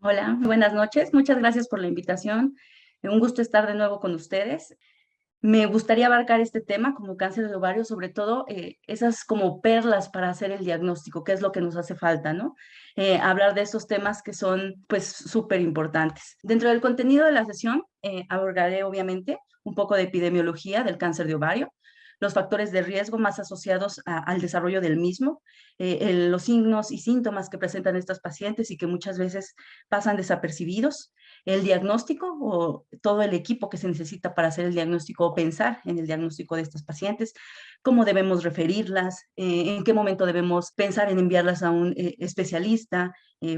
Hola, muy buenas noches. Muchas gracias por la invitación. Un gusto estar de nuevo con ustedes. Me gustaría abarcar este tema como cáncer de ovario, sobre todo esas como perlas para hacer el diagnóstico, que es lo que nos hace falta, ¿no? Hablar de estos temas que son pues súper importantes. Dentro del contenido de la sesión abordaré obviamente un poco de epidemiología del cáncer de ovario, los factores de riesgo más asociados al desarrollo del mismo, los signos y síntomas que presentan estas pacientes y que muchas veces pasan desapercibidos, el diagnóstico o todo el equipo que se necesita para hacer el diagnóstico o pensar en el diagnóstico de estas pacientes, cómo debemos referirlas, en qué momento debemos pensar en enviarlas a un especialista,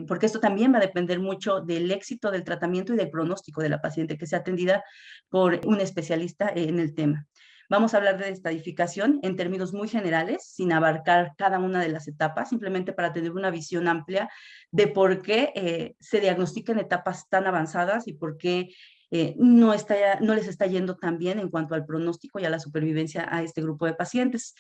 porque esto también va a depender mucho del éxito del tratamiento y del pronóstico de la paciente que sea atendida por un especialista en el tema. Vamos a hablar de estadificación en términos muy generales, sin abarcar cada una de las etapas, simplemente para tener una visión amplia de por qué se diagnostica en etapas tan avanzadas y por qué no les está yendo tan bien en cuanto al pronóstico y a la supervivencia a este grupo de pacientes.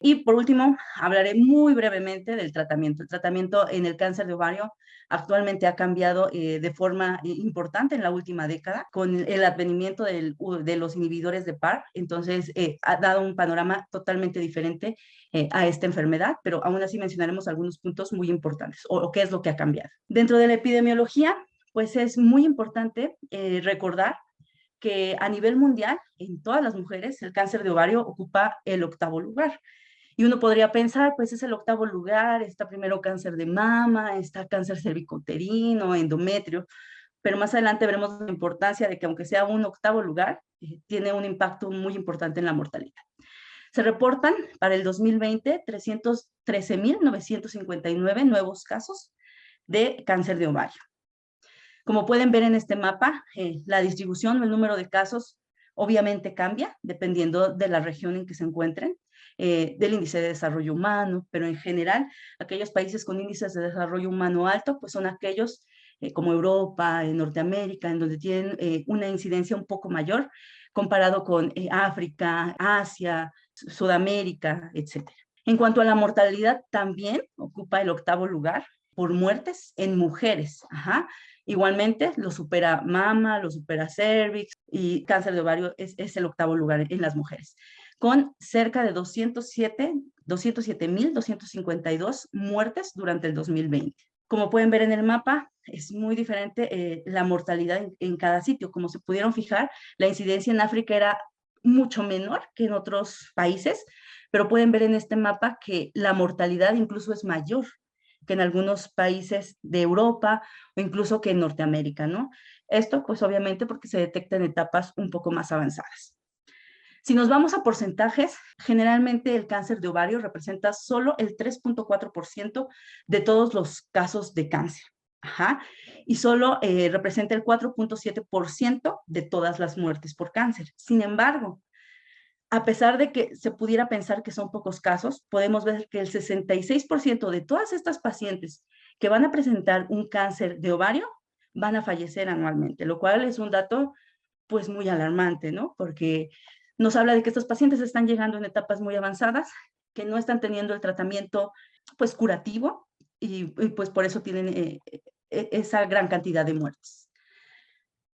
Y por último, hablaré muy brevemente del tratamiento. El tratamiento en el cáncer de ovario actualmente ha cambiado de forma importante en la última década con el advenimiento de los inhibidores de PAR. Entonces, ha dado un panorama totalmente diferente a esta enfermedad, pero aún así mencionaremos algunos puntos muy importantes o qué es lo que ha cambiado. Dentro de la epidemiología, pues es muy importante recordar que a nivel mundial, en todas las mujeres, el cáncer de ovario ocupa el octavo lugar. Y uno podría pensar, pues es el octavo lugar, está primero cáncer de mama, está cáncer cervicouterino, endometrio, pero más adelante veremos la importancia de que aunque sea un octavo lugar, tiene un impacto muy importante en la mortalidad. Se reportan para el 2020 313.959 nuevos casos de cáncer de ovario. Como pueden ver en este mapa, la distribución o el número de casos obviamente cambia dependiendo de la región en que se encuentren, del índice de desarrollo humano, pero en general aquellos países con índices de desarrollo humano alto, pues son aquellos como Europa, Norteamérica, en donde tienen una incidencia un poco mayor comparado con África, Asia, Sudamérica, etcétera. En cuanto a la mortalidad, también ocupa el octavo lugar por muertes en mujeres. Ajá. Igualmente, lo supera mama, lo supera cervix y cáncer de ovario es el octavo lugar en las mujeres, con cerca de 207.252 muertes durante el 2020. Como pueden ver en el mapa, es muy diferente la mortalidad en cada sitio. Como se pudieron fijar, la incidencia en África era mucho menor que en otros países, pero pueden ver en este mapa que la mortalidad incluso es mayor que en algunos países de Europa o incluso que en Norteamérica, ¿no? Esto, pues obviamente porque se detecta en etapas un poco más avanzadas. Si nos vamos a porcentajes, generalmente el cáncer de ovario representa solo el 3.4% de todos los casos de cáncer. Ajá. Y solo representa el 4.7% de todas las muertes por cáncer. Sin embargo, a pesar de que se pudiera pensar que son pocos casos, podemos ver que el 66% de todas estas pacientes que van a presentar un cáncer de ovario van a fallecer anualmente, lo cual es un dato pues muy alarmante, ¿no? Porque nos habla de que estos pacientes están llegando en etapas muy avanzadas, que no están teniendo el tratamiento pues curativo y pues por eso tienen esa gran cantidad de muertes.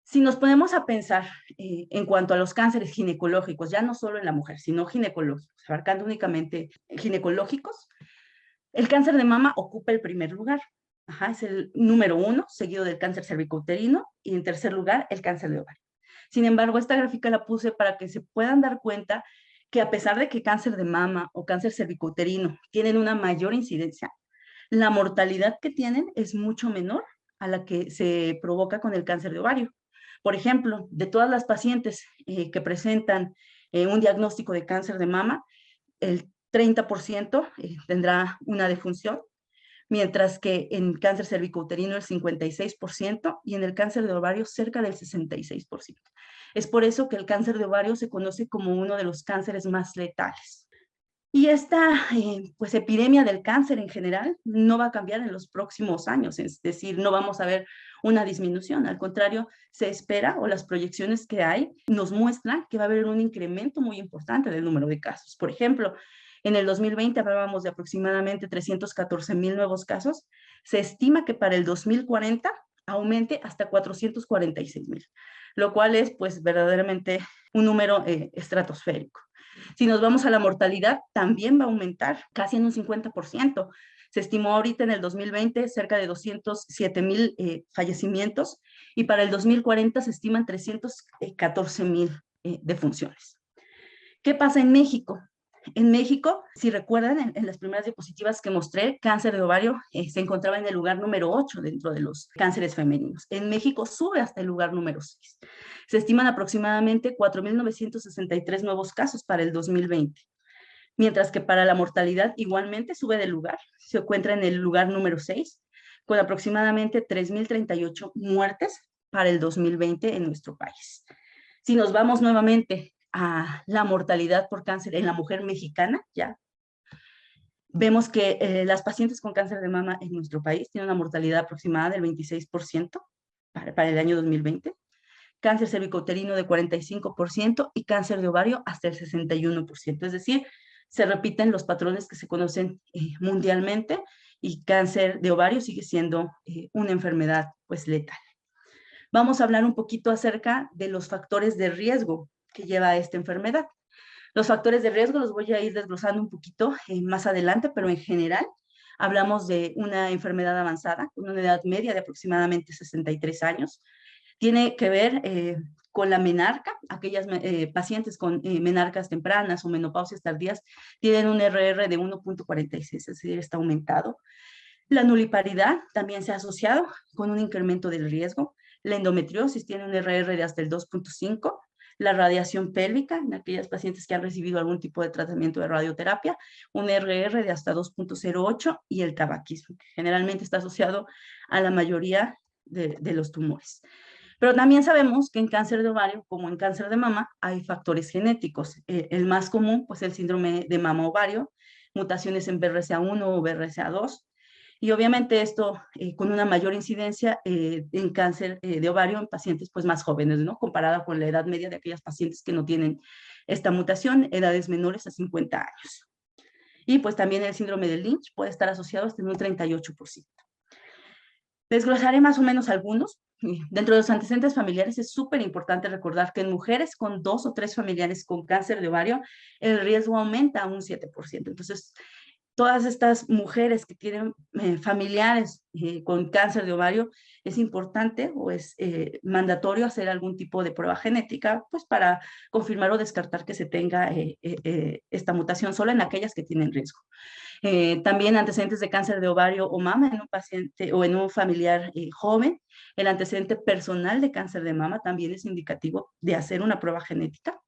Si nos ponemos a pensar en cuanto a los cánceres ginecológicos, ya no solo en la mujer, sino ginecológicos, abarcando únicamente ginecológicos, el cáncer de mama ocupa el primer lugar. Ajá, es el número 1, seguido del cáncer cervicouterino, y en tercer lugar, el cáncer de ovario. Sin embargo, esta gráfica la puse para que se puedan dar cuenta que a pesar de que cáncer de mama o cáncer cervicouterino tienen una mayor incidencia, la mortalidad que tienen es mucho menor a la que se provoca con el cáncer de ovario. Por ejemplo, de todas las pacientes que presentan un diagnóstico de cáncer de mama, el 30% tendrá una defunción, mientras que en cáncer cervicouterino el 56% y en el cáncer de ovario cerca del 66%. Es por eso que el cáncer de ovario se conoce como uno de los cánceres más letales. Y esta pues, epidemia del cáncer en general no va a cambiar en los próximos años, es decir, no vamos a ver una disminución, al contrario, se espera o las proyecciones que hay nos muestran que va a haber un incremento muy importante del número de casos. Por ejemplo, en el 2020 hablábamos de aproximadamente 314.000 nuevos casos, se estima que para el 2040 aumente hasta 446,000, lo cual es pues verdaderamente un número estratosférico. Si nos vamos a la mortalidad, también va a aumentar casi en un 50%. Se estimó ahorita en el 2020 cerca de 207,000 fallecimientos y para el 2040 se estiman 314,000 defunciones. ¿Qué pasa en México? En México, si recuerdan, en las primeras diapositivas que mostré, cáncer de ovario se encontraba en el lugar número 8 dentro de los cánceres femeninos. En México sube hasta el lugar número 6. Se estiman aproximadamente 4,963 nuevos casos para el 2020. Mientras que para la mortalidad igualmente sube de lugar, se encuentra en el lugar número 6, con aproximadamente 3,038 muertes para el 2020 en nuestro país. Si nos vamos nuevamente a la mortalidad por cáncer en la mujer mexicana, ya vemos que las pacientes con cáncer de mama en nuestro país tienen una mortalidad aproximada del 26% para el año 2020, cáncer cervicouterino de 45% y cáncer de ovario hasta el 61%. Es decir, se repiten los patrones que se conocen mundialmente y cáncer de ovario sigue siendo una enfermedad pues letal. Vamos a hablar un poquito acerca de los factores de riesgo que lleva a esta enfermedad. Los factores de riesgo los voy a ir desglosando un poquito más adelante, pero en general hablamos de una enfermedad avanzada, con una edad media de aproximadamente 63 años. Tiene que ver con la menarca. Aquellas pacientes con menarcas tempranas o menopausias tardías tienen un RR de 1,46, es decir, está aumentado. La nuliparidad también se ha asociado con un incremento del riesgo. La endometriosis tiene un RR de hasta el 2,5. La radiación pélvica, en aquellas pacientes que han recibido algún tipo de tratamiento de radioterapia, un RR de hasta 2,08, y el tabaquismo, que generalmente está asociado a la mayoría de los tumores. Pero también sabemos que en cáncer de ovario, como en cáncer de mama, hay factores genéticos. El más común, pues el síndrome de mama-ovario, mutaciones en BRCA1 o BRCA2, y obviamente esto con una mayor incidencia en cáncer de ovario en pacientes pues más jóvenes, ¿no? Comparada con la edad media de aquellas pacientes que no tienen esta mutación, edades menores a 50 años. Y pues también el síndrome de Lynch puede estar asociado hasta en un 38%. Desglosaré más o menos algunos. Dentro de los antecedentes familiares es súper importante recordar que en mujeres con 2 o 3 familiares con cáncer de ovario, el riesgo aumenta a un 7%. Entonces, todas estas mujeres que tienen familiares con cáncer de ovario, es importante o es mandatorio hacer algún tipo de prueba genética, pues para confirmar o descartar que se tenga esta mutación solo en aquellas que tienen riesgo. También antecedentes de cáncer de ovario o mama en un paciente o en un familiar joven. El antecedente personal de cáncer de mama también es indicativo de hacer una prueba genética.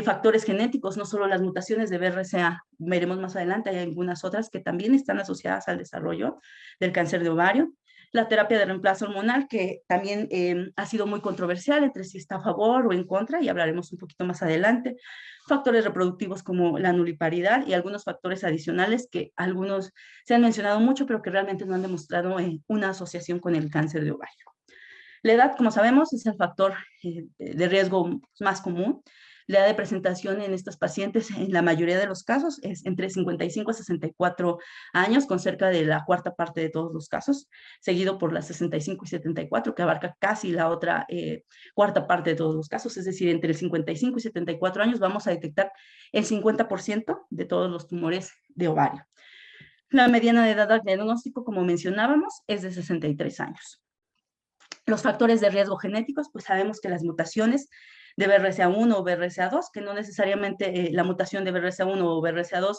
Factores genéticos, no solo las mutaciones de BRCA, veremos más adelante, hay algunas otras que también están asociadas al desarrollo del cáncer de ovario. La terapia de reemplazo hormonal, que también ha sido muy controversial entre si está a favor o en contra, y hablaremos un poquito más adelante. Factores reproductivos como la nuliparidad y algunos factores adicionales que algunos se han mencionado mucho, pero que realmente no han demostrado una asociación con el cáncer de ovario. La edad, como sabemos, es el factor de riesgo más común. La edad de presentación en estas pacientes, en la mayoría de los casos, es entre 55 a 64 años, con cerca de la cuarta parte de todos los casos, seguido por las 65 y 74, que abarca casi la otra cuarta parte de todos los casos. Es decir, entre 55 y 74 años vamos a detectar el 50% de todos los tumores de ovario. La mediana de edad al diagnóstico, como mencionábamos, es de 63 años. Los factores de riesgo genéticos, pues sabemos que las mutaciones de BRCA1 o BRCA2, que no necesariamente la mutación de BRCA1 o BRCA2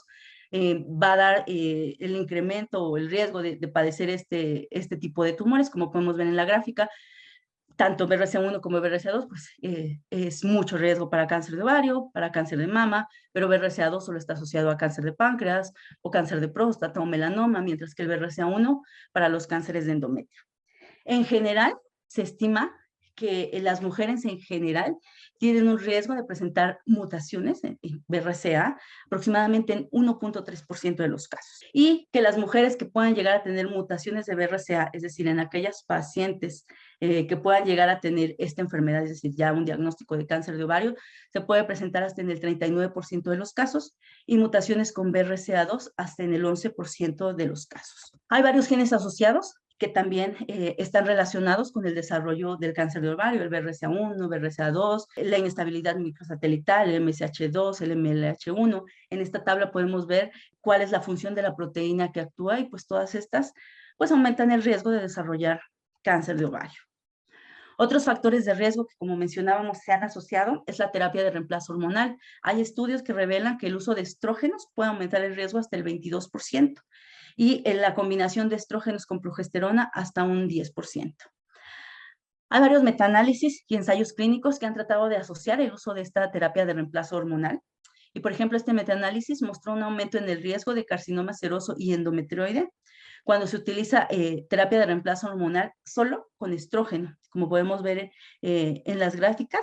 va a dar el incremento o el riesgo de padecer este tipo de tumores, como podemos ver en la gráfica. Tanto BRCA1 como BRCA2, pues es mucho riesgo para cáncer de ovario, para cáncer de mama, pero BRCA2 solo está asociado a cáncer de páncreas o cáncer de próstata o melanoma, mientras que el BRCA1 para los cánceres de endometrio. En general, se estima que las mujeres en general tienen un riesgo de presentar mutaciones en BRCA aproximadamente en 1,3% de los casos. Y que las mujeres que puedan llegar a tener mutaciones de BRCA, es decir, en aquellas pacientes que puedan llegar a tener esta enfermedad, es decir, ya un diagnóstico de cáncer de ovario, se puede presentar hasta en el 39% de los casos y mutaciones con BRCA2 hasta en el 11% de los casos. Hay varios genes asociados que también están relacionados con el desarrollo del cáncer de ovario, el BRCA1, BRCA2, la inestabilidad microsatelital, el MSH2, el MLH1. En esta tabla podemos ver cuál es la función de la proteína que actúa y pues todas estas pues aumentan el riesgo de desarrollar cáncer de ovario. Otros factores de riesgo que, como mencionábamos, se han asociado es la terapia de reemplazo hormonal. Hay estudios que revelan que el uso de estrógenos puede aumentar el riesgo hasta el 22% y en la combinación de estrógenos con progesterona hasta un 10%. Hay varios metaanálisis y ensayos clínicos que han tratado de asociar el uso de esta terapia de reemplazo hormonal. Y, por ejemplo, este metaanálisis mostró un aumento en el riesgo de carcinoma seroso y endometrioide cuando se utiliza terapia de reemplazo hormonal solo con estrógeno. Como podemos ver en las gráficas,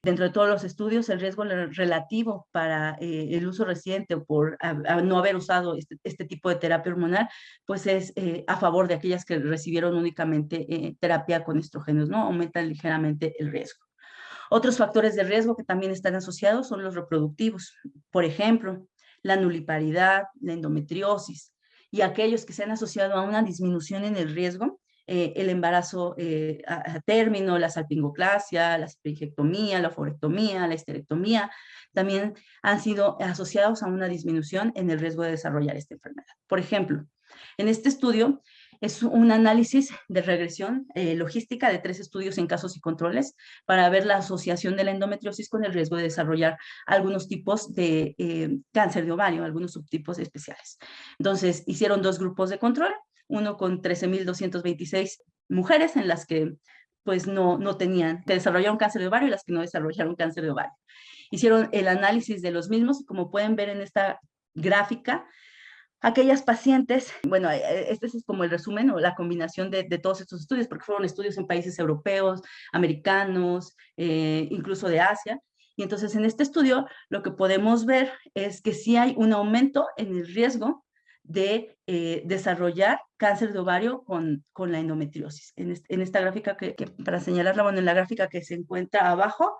dentro de todos los estudios, el riesgo relativo para el uso reciente o por no haber usado este tipo de terapia hormonal, pues es a favor de aquellas que recibieron únicamente terapia con estrógenos, ¿no? Aumentan ligeramente el riesgo. Otros factores de riesgo que también están asociados son los reproductivos. Por ejemplo, la nuliparidad, la endometriosis y aquellos que se han asociado a una disminución en el riesgo, el embarazo a término, la salpingoclasia, la salpingectomía, la forectomía, la histerectomía, también han sido asociados a una disminución en el riesgo de desarrollar esta enfermedad. Por ejemplo, en este estudio es un análisis de regresión logística de 3 estudios en casos y controles para ver la asociación de la endometriosis con el riesgo de desarrollar algunos tipos de cáncer de ovario, algunos subtipos especiales. Entonces, hicieron 2 grupos de control, uno con 13,226 mujeres en las que pues no tenían, que desarrollaron cáncer de ovario y las que no desarrollaron cáncer de ovario. Hicieron el análisis de los mismos y como pueden ver en esta gráfica, aquellas pacientes, bueno, este es como el resumen o la combinación de todos estos estudios, porque fueron estudios en países europeos, americanos, incluso de Asia. Y entonces en este estudio lo que podemos ver es que sí hay un aumento en el riesgo de desarrollar cáncer de ovario con la endometriosis. En esta gráfica para señalarla, bueno, en la gráfica que se encuentra abajo,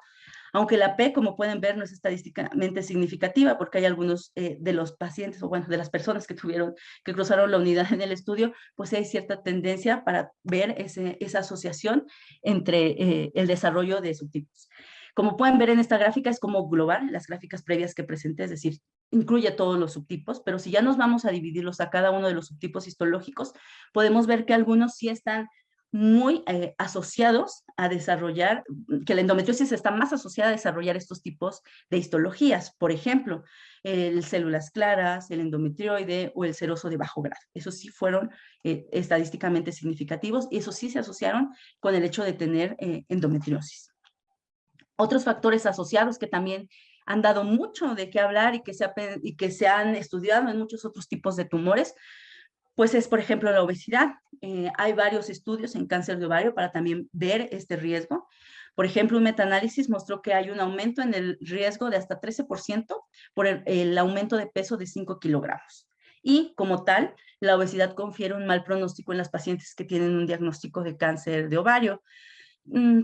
aunque la P, como pueden ver, no es estadísticamente significativa porque hay algunos de los pacientes, o bueno, de las personas que cruzaron la unidad en el estudio, pues hay cierta tendencia para ver esa asociación entre el desarrollo de subtipos. Como pueden ver en esta gráfica, es como global, las gráficas previas que presenté, es decir, incluye todos los subtipos, pero si ya nos vamos a dividirlos a cada uno de los subtipos histológicos, podemos ver que algunos sí están muy asociados a desarrollar, que la endometriosis está más asociada a desarrollar estos tipos de histologías, por ejemplo, el células claras, el endometrioide o el seroso de bajo grado. Esos sí fueron estadísticamente significativos y esos sí se asociaron con el hecho de tener endometriosis. Otros factores asociados que también han dado mucho de qué hablar y que se han estudiado en muchos otros tipos de tumores, pues es, por ejemplo, la obesidad. Hay varios estudios en cáncer de ovario para también ver este riesgo. Por ejemplo, un metaanálisis mostró que hay un aumento en el riesgo de hasta 13% por el aumento de peso de 5 kilogramos. Y como tal, la obesidad confiere un mal pronóstico en las pacientes que tienen un diagnóstico de cáncer de ovario,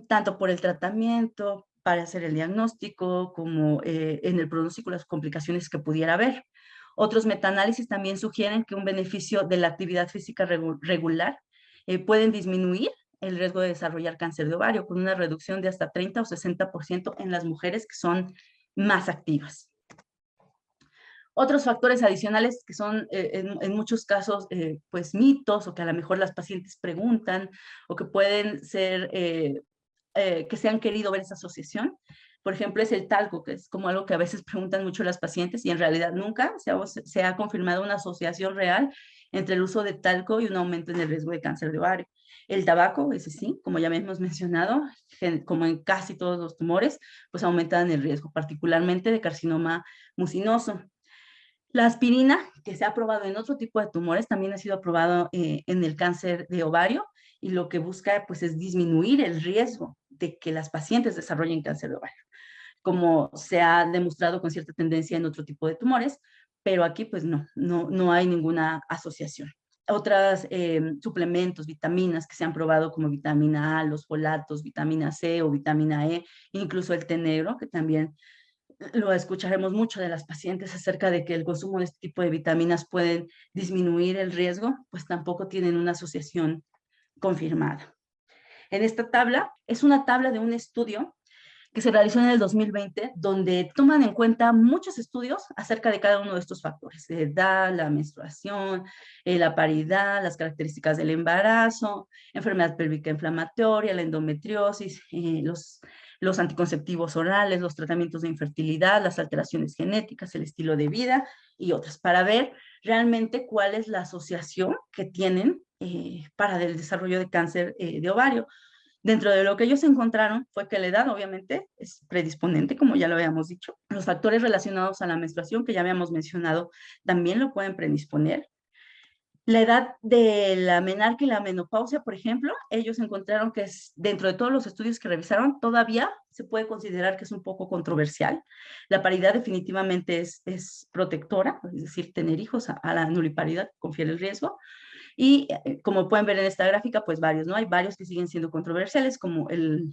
tanto por el tratamiento, para hacer el diagnóstico, como en el pronóstico las complicaciones que pudiera haber. Otros metaanálisis también sugieren que un beneficio de la actividad física regular pueden disminuir el riesgo de desarrollar cáncer de ovario con una reducción de hasta 30 o 60% en las mujeres que son más activas. Otros factores adicionales que son en muchos casos pues mitos o que a lo mejor las pacientes preguntan o que pueden ser que se han querido ver esa asociación. Por ejemplo, es el talco, que es como algo que a veces preguntan mucho las pacientes y en realidad nunca se ha confirmado una asociación real entre el uso de talco y un aumento en el riesgo de cáncer de ovario. El tabaco, ese sí, como ya hemos mencionado, como en casi todos los tumores, pues aumentan el riesgo, particularmente de carcinoma mucinoso. La aspirina, que se ha probado en otro tipo de tumores, también ha sido aprobado en el cáncer de ovario y lo que busca pues, es disminuir el riesgo de que las pacientes desarrollen cáncer de ovario, como se ha demostrado con cierta tendencia en otro tipo de tumores, pero aquí pues no hay ninguna asociación. otras suplementos, vitaminas que se han probado como vitamina A, los folatos, vitamina C o vitamina E, incluso el té negro, que también lo escucharemos mucho de las pacientes acerca de que el consumo de este tipo de vitaminas pueden disminuir el riesgo, pues tampoco tienen una asociación confirmada. En esta tabla es una tabla de un estudio que se realizó en el 2020, donde toman en cuenta muchos estudios acerca de cada uno de estos factores: la edad, la menstruación, la paridad, las características del embarazo, enfermedad pélvica inflamatoria, la endometriosis, los anticonceptivos orales, los tratamientos de infertilidad, las alteraciones genéticas, el estilo de vida y otras, para ver realmente cuál es la asociación que tienen para el desarrollo de cáncer de ovario. Dentro de lo que ellos encontraron fue que la edad obviamente es predisponente, como ya lo habíamos dicho. Los factores relacionados a la menstruación, que ya habíamos mencionado, también lo pueden predisponer. La edad de la menarca y la menopausia, por ejemplo, ellos encontraron que es, dentro de todos los estudios que revisaron, todavía se puede considerar que es un poco controversial. La paridad definitivamente es protectora, es decir, tener hijos a la nuliparidad confiere el riesgo. Y como pueden ver en esta gráfica, pues varios, ¿no? Hay varios que siguen siendo controversiales, como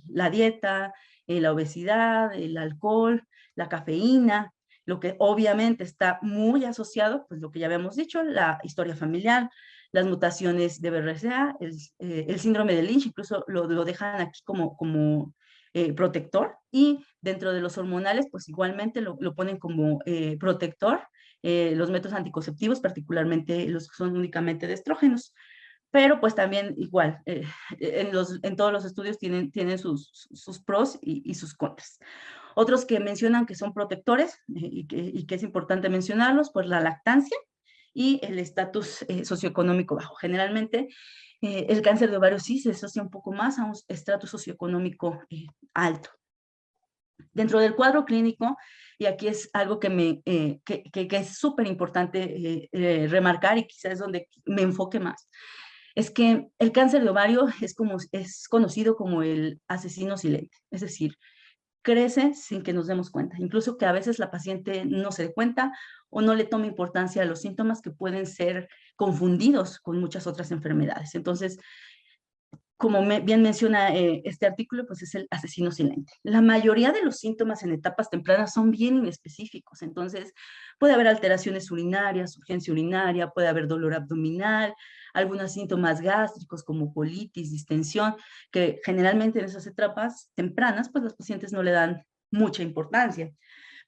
la dieta, la obesidad, el alcohol, la cafeína, lo que obviamente está muy asociado, pues lo que ya habíamos dicho, la historia familiar, las mutaciones de BRCA, el síndrome de Lynch, incluso lo dejan aquí como protector, y dentro de los hormonales, pues igualmente lo ponen como protector, los métodos anticonceptivos, particularmente los que son únicamente de estrógenos. Pero pues también igual, en todos los estudios tienen sus pros y sus contras. Otros que mencionan que son protectores y que es importante mencionarlos, pues la lactancia y el estatus socioeconómico bajo. Generalmente el cáncer de ovario sí se asocia un poco más a un estatus socioeconómico alto. Dentro del cuadro clínico, y aquí es algo que es súper importante remarcar y quizás es donde me enfoque más, es que el cáncer de ovario es conocido como el asesino silente, es decir, crece sin que nos demos cuenta, incluso que a veces la paciente no se dé cuenta o no le tome importancia a los síntomas que pueden ser confundidos con muchas otras enfermedades. Entonces, como bien menciona este artículo, pues es el asesino silente. La mayoría de los síntomas en etapas tempranas son bien inespecíficos, entonces puede haber alteraciones urinarias, urgencia urinaria, puede haber dolor abdominal, algunos síntomas gástricos como colitis, distensión, que generalmente en esas etapas tempranas, pues los pacientes no le dan mucha importancia.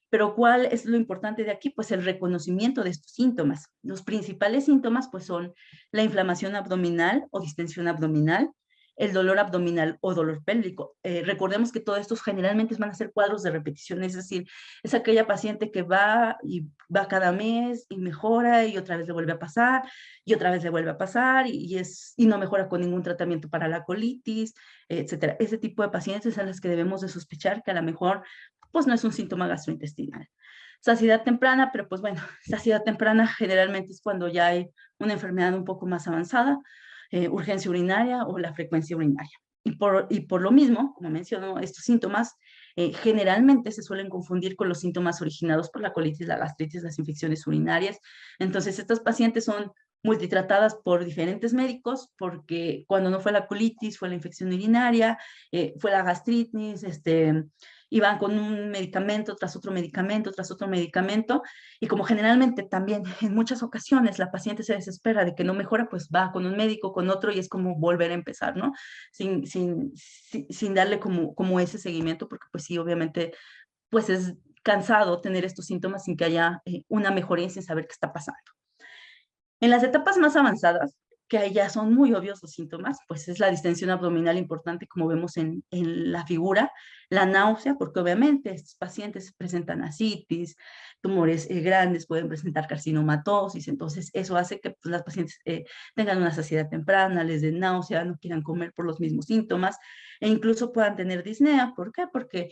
Pero ¿cuál es lo importante de aquí? Pues el reconocimiento de estos síntomas. Los principales síntomas pues son la inflamación abdominal o distensión abdominal, el dolor abdominal o dolor pélvico. Recordemos que todos estos generalmente van a ser cuadros de repetición, es decir, es aquella paciente que va y va cada mes y mejora y otra vez le vuelve a pasar y otra vez le vuelve a pasar y no mejora con ningún tratamiento para la colitis, etcétera. Ese tipo de pacientes son las que debemos de sospechar que a lo mejor pues no es un síntoma gastrointestinal. Saciedad temprana, pero pues bueno, saciedad temprana generalmente es cuando ya hay una enfermedad un poco más avanzada, urgencia urinaria o la frecuencia urinaria. Y por lo mismo, como menciono, estos síntomas generalmente se suelen confundir con los síntomas originados por la colitis, la gastritis, las infecciones urinarias. Entonces, estas pacientes son multitratadas por diferentes médicos porque cuando no fue la colitis, fue la infección urinaria, fue la gastritis, y van con un medicamento tras otro medicamento, tras otro medicamento, y como generalmente también en muchas ocasiones la paciente se desespera de que no mejora, pues va con un médico, con otro, y es como volver a empezar, ¿no? Sin darle como ese seguimiento, porque pues sí, obviamente, pues es cansado tener estos síntomas sin que haya una mejoría y sin saber qué está pasando. En las etapas más avanzadas, que ahí ya son muy obvios los síntomas, pues es la distensión abdominal importante, como vemos en la figura, la náusea, porque obviamente estos pacientes presentan ascitis, tumores grandes, pueden presentar carcinomatosis, entonces eso hace que pues, las pacientes tengan una saciedad temprana, les den náusea, no quieran comer por los mismos síntomas, e incluso puedan tener disnea. ¿Por qué? Porque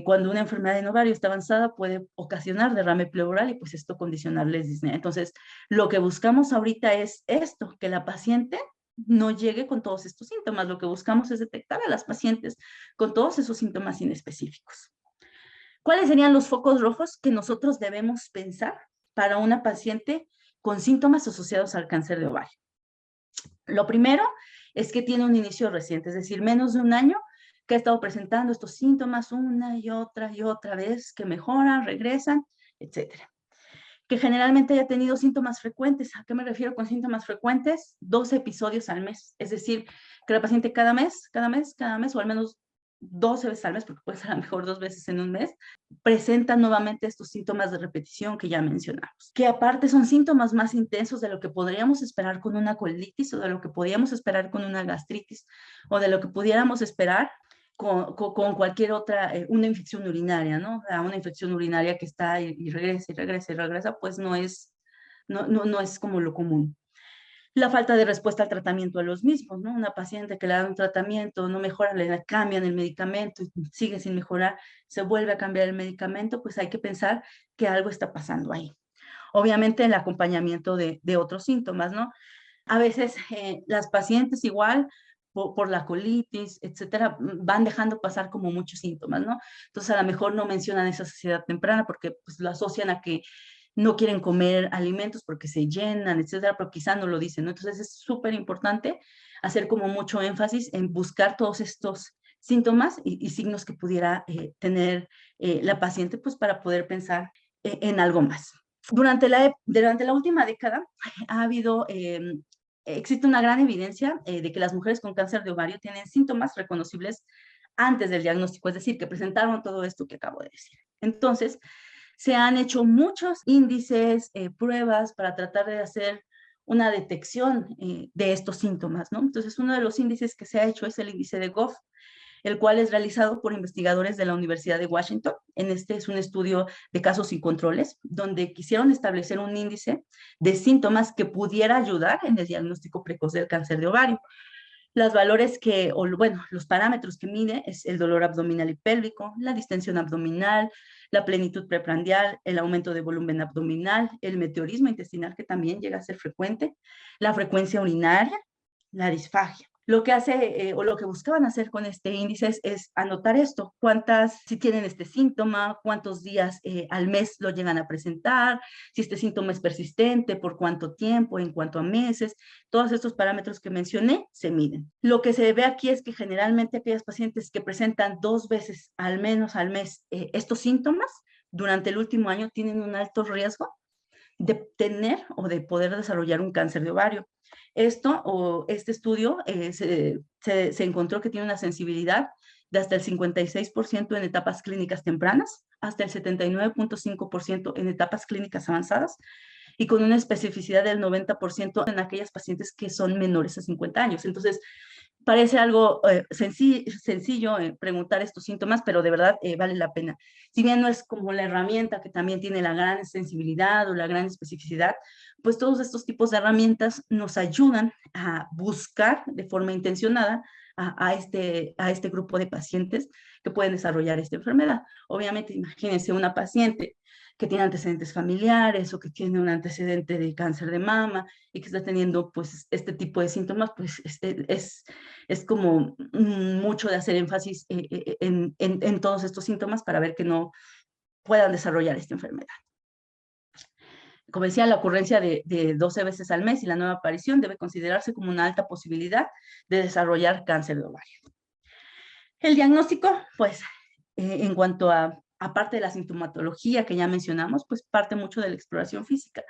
cuando una enfermedad en ovario está avanzada puede ocasionar derrame pleural y pues esto condicionarles disnea. Entonces, lo que buscamos ahorita es esto, que la paciente no llegue con todos estos síntomas. Lo que buscamos es detectar a las pacientes con todos esos síntomas inespecíficos. ¿Cuáles serían los focos rojos que nosotros debemos pensar para una paciente con síntomas asociados al cáncer de ovario? Lo primero es que tiene un inicio reciente, es decir, menos de un año que ha estado presentando estos síntomas una y otra vez, que mejoran, regresan, etcétera. Que generalmente haya tenido síntomas frecuentes. ¿A qué me refiero con síntomas frecuentes? 12 episodios al mes. Es decir, que la paciente cada mes, o al menos 12 veces al mes, porque puede ser a lo mejor 2 veces en un mes, presenta nuevamente estos síntomas de repetición que ya mencionamos. Que aparte son síntomas más intensos de lo que podríamos esperar con una colitis, o de lo que podíamos esperar con una gastritis, o de lo que pudiéramos esperar con cualquier otra, una infección urinaria, ¿no? O sea, una infección urinaria que está y regresa y regresa y regresa, pues no es como lo común. La falta de respuesta al tratamiento a los mismos, ¿no? Una paciente que le dan un tratamiento, no mejora, le cambian el medicamento y sigue sin mejorar, se vuelve a cambiar el medicamento, pues hay que pensar que algo está pasando ahí. Obviamente el acompañamiento de otros síntomas, ¿no? A veces las pacientes igual por la colitis, etcétera, van dejando pasar como muchos síntomas, ¿no? Entonces a lo mejor no mencionan esa saciedad temprana porque pues lo asocian a que no quieren comer alimentos porque se llenan, etcétera, pero quizá no lo dicen, ¿no? Entonces es súper importante hacer como mucho énfasis en buscar todos estos síntomas y signos que pudiera tener la paciente, pues para poder pensar en algo más. Durante la última década ha habido, existe una gran evidencia de que las mujeres con cáncer de ovario tienen síntomas reconocibles antes del diagnóstico, es decir, que presentaron todo esto que acabo de decir. Entonces, se han hecho muchos índices, pruebas para tratar de hacer una detección de estos síntomas, ¿no? Entonces, uno de los índices que se ha hecho es el índice de Goff, el cual es realizado por investigadores de la Universidad de Washington. En este es un estudio de casos sin controles, donde quisieron establecer un índice de síntomas que pudiera ayudar en el diagnóstico precoz del cáncer de ovario. Los valores bueno, los parámetros que mide es el dolor abdominal y pélvico, la distensión abdominal, la plenitud preprandial, el aumento de volumen abdominal, el meteorismo intestinal, que también llega a ser frecuente, la frecuencia urinaria, la disfagia. Lo que hace o lo que buscaban hacer con este índice es anotar esto, si tienen este síntoma, cuántos días al mes lo llegan a presentar, si este síntoma es persistente, por cuánto tiempo, en cuanto a meses, todos estos parámetros que mencioné se miden. Lo que se ve aquí es que generalmente aquellas pacientes que presentan 2 veces al menos al mes estos síntomas durante el último año tienen un alto riesgo de tener o de poder desarrollar un cáncer de ovario. Este estudio se encontró que tiene una sensibilidad de hasta el 56% en etapas clínicas tempranas, hasta el 79.5% en etapas clínicas avanzadas y con una especificidad del 90% en aquellas pacientes que son menores a 50 años. Entonces, parece algo sencillo preguntar estos síntomas, pero de verdad vale la pena. Si bien no es como la herramienta que también tiene la gran sensibilidad o la gran especificidad, pues todos estos tipos de herramientas nos ayudan a buscar de forma intencionada a este grupo de pacientes que pueden desarrollar esta enfermedad. Obviamente, imagínense una paciente que tiene antecedentes familiares o que tiene un antecedente de cáncer de mama y que está teniendo pues este tipo de síntomas, pues es como mucho de hacer énfasis en todos estos síntomas para ver que no puedan desarrollar esta enfermedad. Como decía, la ocurrencia de 12 veces al mes y la nueva aparición debe considerarse como una alta posibilidad de desarrollar cáncer de ovario. El diagnóstico, pues, en cuanto aparte de la sintomatología que ya mencionamos, pues parte mucho de la exploración física.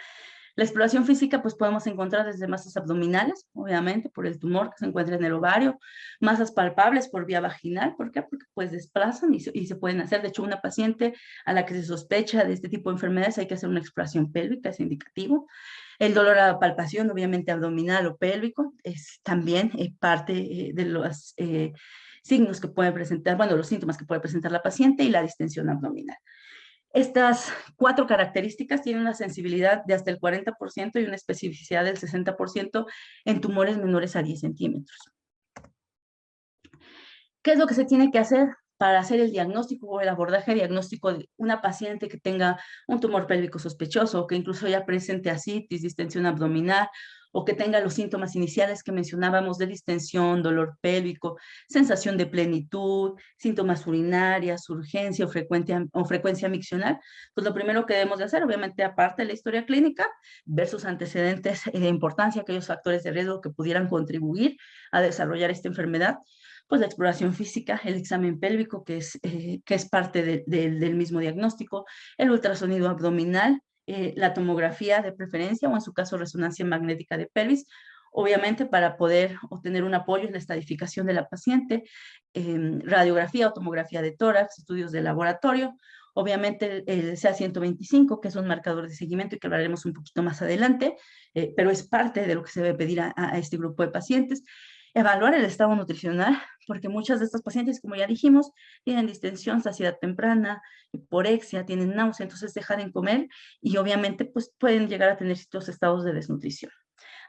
La exploración física, pues podemos encontrar desde masas abdominales, obviamente, por el tumor que se encuentra en el ovario, masas palpables por vía vaginal, ¿por qué? Porque pues desplazan y se pueden hacer. De hecho, una paciente a la que se sospecha de este tipo de enfermedades hay que hacer una exploración pélvica, es indicativo. El dolor a palpación, obviamente abdominal o pélvico, es también parte de los signos que puede presentar, bueno, los síntomas que puede presentar la paciente y la distensión abdominal. Estas 4 características tienen una sensibilidad de hasta el 40% y una especificidad del 60% en tumores menores a 10 centímetros. ¿Qué es lo que se tiene que hacer para hacer el diagnóstico o el abordaje diagnóstico de una paciente que tenga un tumor pélvico sospechoso o que incluso ya presente ascitis, distensión abdominal o que tenga los síntomas iniciales que mencionábamos de distensión, dolor pélvico, sensación de plenitud, síntomas urinarias, urgencia o frecuencia miccional, pues lo primero que debemos de hacer, obviamente aparte de la historia clínica, ver sus antecedentes de importancia, aquellos factores de riesgo que pudieran contribuir a desarrollar esta enfermedad, pues la exploración física, el examen pélvico, que es parte del mismo diagnóstico, el ultrasonido abdominal, la tomografía de preferencia o en su caso resonancia magnética de pelvis, obviamente para poder obtener un apoyo en la estadificación de la paciente, radiografía o tomografía de tórax, estudios de laboratorio, obviamente el CA125, que es un marcador de seguimiento y que hablaremos un poquito más adelante, pero es parte de lo que se debe pedir a este grupo de pacientes. Evaluar el estado nutricional, porque muchas de estas pacientes, como ya dijimos, tienen distensión, saciedad temprana, hiporexia, tienen náusea, entonces dejan de comer y obviamente pues pueden llegar a tener ciertos estados de desnutrición.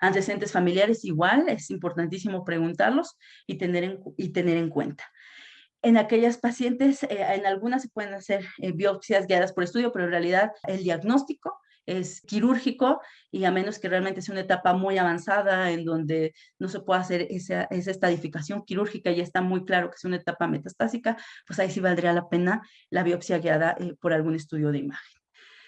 Antecedentes familiares igual, es importantísimo preguntarlos y tener en cuenta. En aquellas pacientes, en algunas se pueden hacer biopsias guiadas por estudio, pero en realidad el diagnóstico es quirúrgico y a menos que realmente sea una etapa muy avanzada en donde no se pueda hacer esa estadificación quirúrgica y está muy claro que es una etapa metastásica, pues ahí sí valdría la pena la biopsia guiada por algún estudio de imagen.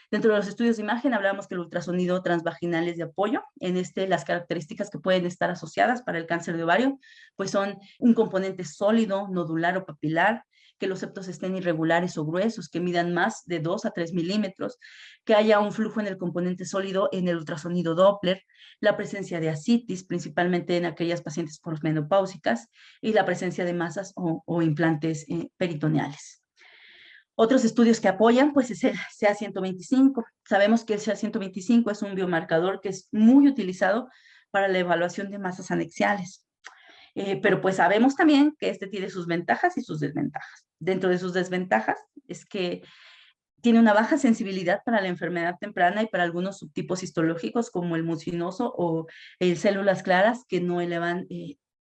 Dentro de los estudios de imagen hablábamos que el ultrasonido transvaginal es de apoyo. En las características que pueden estar asociadas para el cáncer de ovario, pues son un componente sólido, nodular o papilar, que los septos estén irregulares o gruesos, que midan más de 2 a 3 milímetros, que haya un flujo en el componente sólido en el ultrasonido Doppler, la presencia de ascitis, principalmente en aquellas pacientes posmenopáusicas, y la presencia de masas o implantes peritoneales. Otros estudios que apoyan, pues es el CA125. Sabemos que el CA125 es un biomarcador que es muy utilizado para la evaluación de masas anexiales. Pero pues sabemos también que este tiene sus ventajas y sus desventajas. Dentro de sus desventajas es que tiene una baja sensibilidad para la enfermedad temprana y para algunos subtipos histológicos como el mucinoso o células claras que no elevan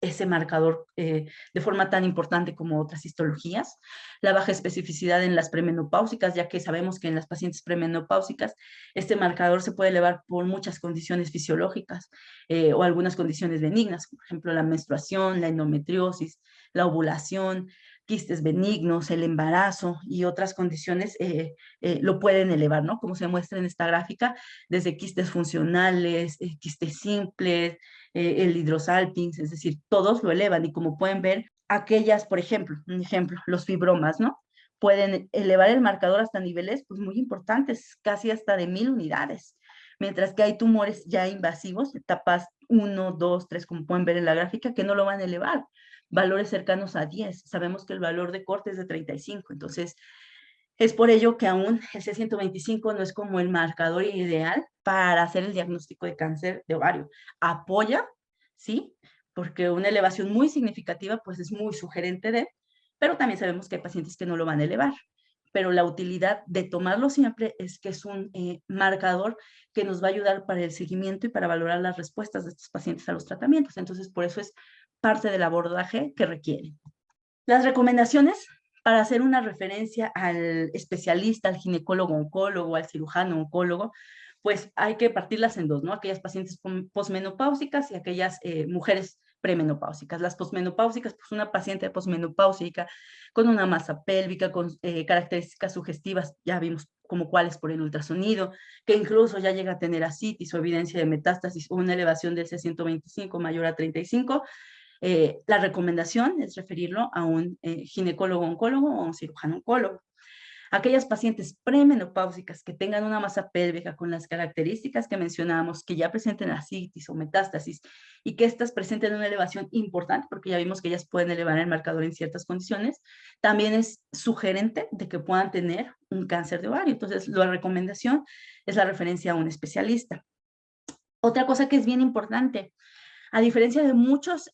ese marcador de forma tan importante como otras histologías. La baja especificidad en las premenopáusicas, ya que sabemos que en las pacientes premenopáusicas este marcador se puede elevar por muchas condiciones fisiológicas o algunas condiciones benignas, por ejemplo, la menstruación, la endometriosis, la ovulación, quistes benignos, el embarazo y otras condiciones lo pueden elevar, ¿no? Como se muestra en esta gráfica, desde quistes funcionales, quistes simples, el hidrosalpinx, es decir, todos lo elevan y como pueden ver, aquellas, por ejemplo, un ejemplo, los fibromas, ¿no? Pueden elevar el marcador hasta niveles pues, muy importantes, casi hasta de 1000 unidades, mientras que hay tumores ya invasivos, etapas 1, 2, 3, como pueden ver en la gráfica, que no lo van a elevar, valores cercanos a 10. Sabemos que el valor de corte es de 35, entonces es por ello que aún el C125 no es como el marcador ideal para hacer el diagnóstico de cáncer de ovario. Apoya, ¿sí? Porque una elevación muy significativa pues es muy sugerente de, pero también sabemos que hay pacientes que no lo van a elevar. Pero la utilidad de tomarlo siempre es que es un marcador que nos va a ayudar para el seguimiento y para valorar las respuestas de estos pacientes a los tratamientos. Entonces, por eso es parte del abordaje que requieren. Las recomendaciones para hacer una referencia al especialista, al ginecólogo oncólogo, al cirujano oncólogo, pues hay que partirlas en dos, ¿no? Aquellas pacientes posmenopáusicas y aquellas mujeres premenopáusicas. Las posmenopáusicas, pues una paciente posmenopáusica con una masa pélvica, con características sugestivas, ya vimos como cuáles por el ultrasonido, que incluso ya llega a tener ascitis o evidencia de metástasis o una elevación del C125 mayor a 35, la recomendación es referirlo a un ginecólogo-oncólogo o a un cirujano-oncólogo. Aquellas pacientes premenopáusicas que tengan una masa pélvica con las características que mencionamos, que ya presenten ascitis o metástasis y que estas presenten una elevación importante, porque ya vimos que ellas pueden elevar el marcador en ciertas condiciones, también es sugerente de que puedan tener un cáncer de ovario. Entonces, la recomendación es la referencia a un especialista. Otra cosa que es bien importante, a diferencia de muchos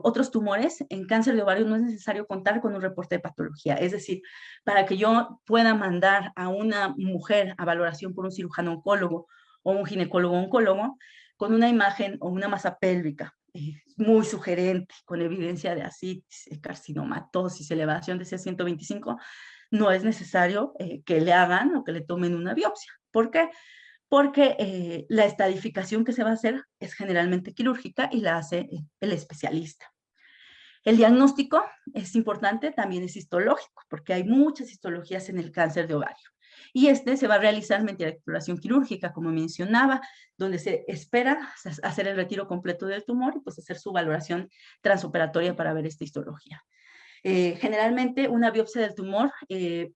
otros tumores, en cáncer de ovario no es necesario contar con un reporte de patología. Es decir, para que yo pueda mandar a una mujer a valoración por un cirujano oncólogo o un ginecólogo oncólogo con una imagen o una masa pélvica muy sugerente, con evidencia de ascitis, carcinomatosis, elevación de C125, no es necesario que le hagan o que le tomen una biopsia. ¿Por qué? porque la estadificación que se va a hacer es generalmente quirúrgica y la hace el especialista. El diagnóstico es importante, también es histológico, porque hay muchas histologías en el cáncer de ovario. Y este se va a realizar mediante la exploración quirúrgica, como mencionaba, donde se espera hacer el retiro completo del tumor y pues hacer su valoración transoperatoria para ver esta histología. Generalmente una biopsia del tumor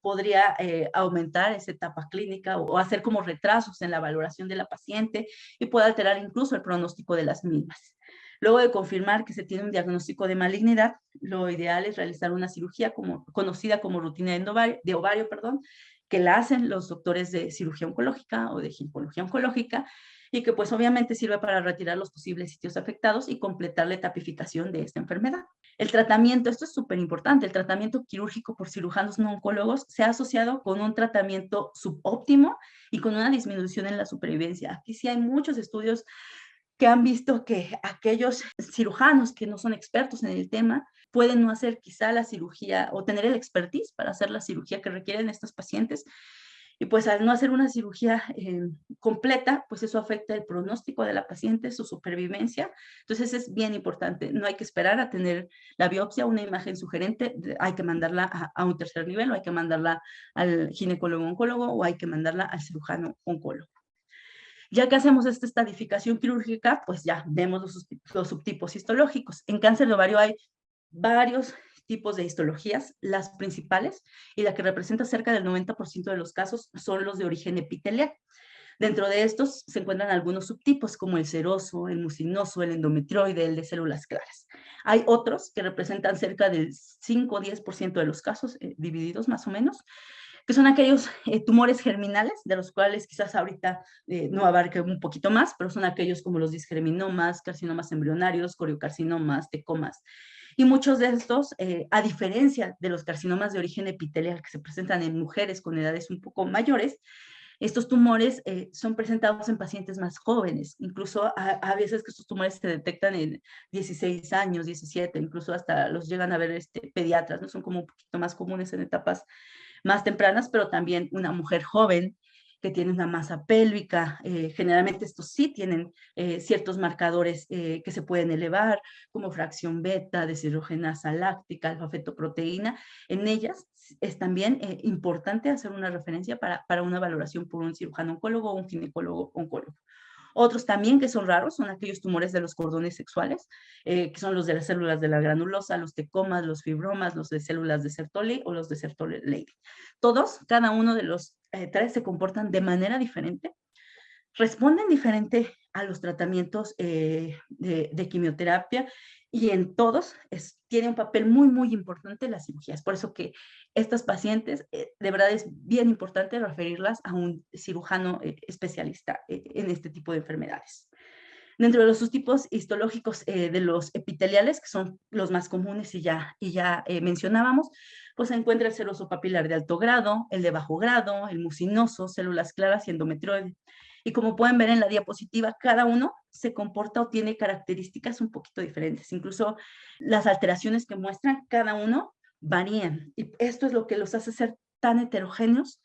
podría aumentar esa etapa clínica o hacer como retrasos en la valoración de la paciente y puede alterar incluso el pronóstico de las mismas. Luego de confirmar que se tiene un diagnóstico de malignidad, lo ideal es realizar una cirugía conocida como rutina de ovario, que la hacen los doctores de cirugía oncológica o de ginecología oncológica y que pues obviamente sirve para retirar los posibles sitios afectados y completar la etapificación de esta enfermedad. El tratamiento, esto es súper importante, el tratamiento quirúrgico por cirujanos no oncólogos se ha asociado con un tratamiento subóptimo y con una disminución en la supervivencia. Aquí sí hay muchos estudios que han visto que aquellos cirujanos que no son expertos en el tema pueden no hacer quizá la cirugía o tener el expertise para hacer la cirugía que requieren estos pacientes. Y pues al no hacer una cirugía completa, pues eso afecta el pronóstico de la paciente, su supervivencia. Entonces es bien importante, no hay que esperar a tener la biopsia, una imagen sugerente, hay que mandarla a un tercer nivel o hay que mandarla al ginecólogo oncólogo o hay que mandarla al cirujano oncólogo. Ya que hacemos esta estadificación quirúrgica, pues ya vemos los subtipos histológicos. En cáncer de ovario hay varios tipos de histologías, las principales y la que representa cerca del 90% de los casos son los de origen epitelial. Dentro de estos se encuentran algunos subtipos como el seroso, el mucinoso, el endometrioide, el de células claras. Hay otros que representan cerca del 5 o 10% de los casos, divididos más o menos, que son aquellos tumores germinales, de los cuales quizás ahorita no abarque un poquito más, pero son aquellos como los disgerminomas, carcinomas embrionarios, coriocarcinomas, tecomas. Y muchos de estos, a diferencia de los carcinomas de origen epitelial que se presentan en mujeres con edades un poco mayores, estos tumores son presentados en pacientes más jóvenes, incluso a veces que estos tumores se detectan en 16 años, 17, incluso hasta los llegan a ver pediatras, ¿no? Son como un poquito más comunes en etapas más tempranas, pero también una mujer joven que tiene una masa pélvica. Generalmente estos sí tienen ciertos marcadores que se pueden elevar, como fracción beta, deshidrogenasa láctica, alfa-fetoproteína. En ellas es también importante hacer una referencia para una valoración por un cirujano oncólogo o un ginecólogo oncólogo. Otros también que son raros son aquellos tumores de los cordones sexuales, que son los de las células de la granulosa, los tecomas, los fibromas, los de células de Sertoli o los de Sertoli-Leydig. Todos, cada uno de los tres se comportan de manera diferente, responden diferente a los tratamientos de quimioterapia y en todos tiene un papel muy, muy importante la cirugía. Es por eso que estas pacientes, de verdad es bien importante referirlas a un cirujano especialista en este tipo de enfermedades. Dentro de los subtipos histológicos de los epiteliales, que son los más comunes y ya mencionábamos, pues se encuentra el seroso papilar de alto grado, el de bajo grado, el mucinoso, células claras y endometrioide. Y como pueden ver en la diapositiva, cada uno se comporta o tiene características un poquito diferentes. Incluso las alteraciones que muestran cada uno varían. Y esto es lo que los hace ser tan heterogéneos